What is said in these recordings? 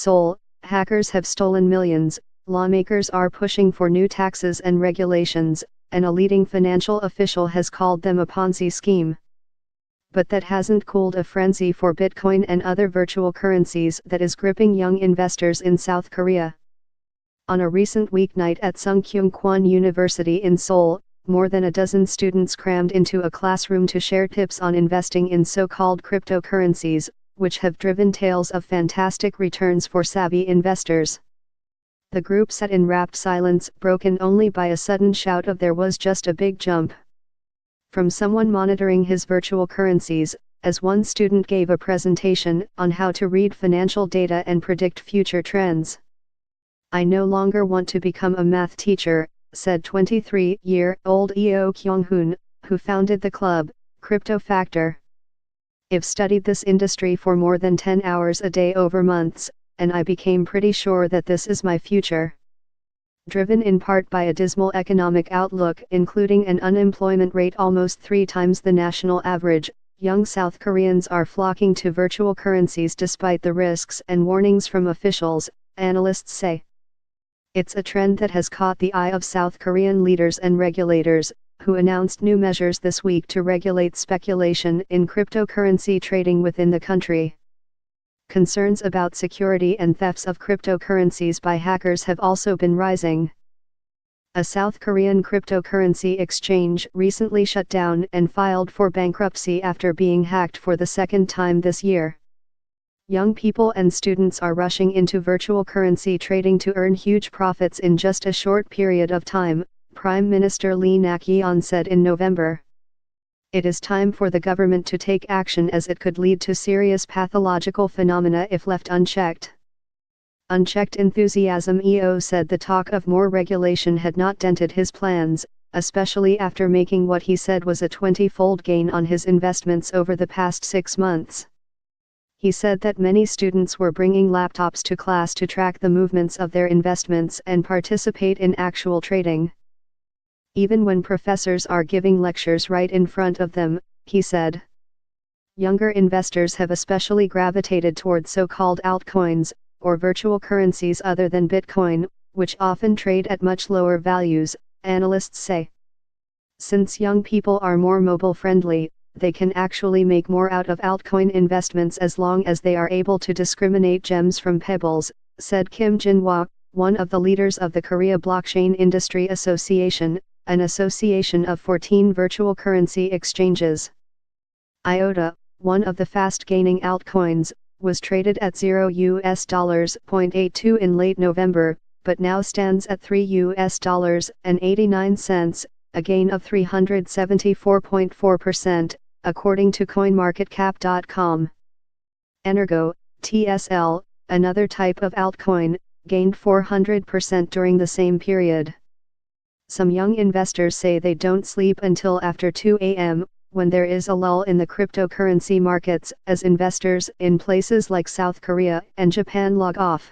Seoul, hackers have stolen millions, lawmakers are pushing for new taxes and regulations, and a leading financial official has called them a Ponzi scheme. But that hasn't cooled a frenzy for Bitcoin and other virtual currencies that is gripping young investors in South Korea. On a recent weeknight at Sungkyunkwan University in Seoul, more than a dozen students crammed into a classroom to share tips on investing in so-called cryptocurrencies, which have driven tales of fantastic returns for savvy investors. The group sat in rapt silence, broken only by a sudden shout of "There was just a big jump!" from someone monitoring his virtual currencies, as one student gave a presentation on how to read financial data and predict future trends. "I no longer want to become a math teacher," said 23-year-old Eo Kyung-hoon, who founded the club, Crypto Factor. "I've studied this industry for more than 10 hours a day over months, and I became pretty sure that this is my future." Driven in part by a dismal economic outlook including an unemployment rate almost 3 times the national average, young South Koreans are flocking to virtual currencies despite the risks and warnings from officials, analysts say. It's a trend that has caught the eye of South Korean leaders and regulators, who announced new measures this week to regulate speculation in cryptocurrency trading within the country. Concerns about security and thefts of cryptocurrencies by hackers have also been rising. A South Korean cryptocurrency exchange recently shut down and filed for bankruptcy after being hacked for the second time this year. Young people and students are rushing into virtual currency trading to earn huge profits in just a short period of time, Prime Minister Lee Nak-yeon said in November. "It is time for the government to take action as it could lead to serious pathological phenomena if left unchecked." Unchecked enthusiasm. EO said the talk of more regulation had not dented his plans, especially after making what he said was a 20-fold gain on his investments over the past 6 months. He said that many students were bringing laptops to class to track the movements of their investments and participate in actual trading. "Even when professors are giving lectures right in front of them," he said. Younger investors have especially gravitated toward so-called altcoins, or virtual currencies other than Bitcoin, which often trade at much lower values, analysts say. Since young people are more mobile-friendly, they can actually make more out of altcoin investments as long as they are able to discriminate gems from pebbles, said Kim Jin-hwa, one of the leaders of the Korea Blockchain Industry Association, an association of 14 virtual currency exchanges. IOTA, one of the fast-gaining altcoins, was traded at $0.82 in late November, but now stands at $3.89, a gain of 374.4%, according to CoinMarketCap.com. Energo, TSL, another type of altcoin, gained 400% during the same period. Some young investors say they don't sleep until after 2 a.m., when there is a lull in the cryptocurrency markets, as investors in places like South Korea and Japan log off.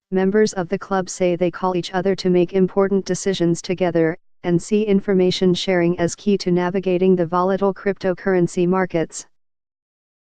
Members of the club say they call each other to make important decisions together, and see information sharing as key to navigating the volatile cryptocurrency markets.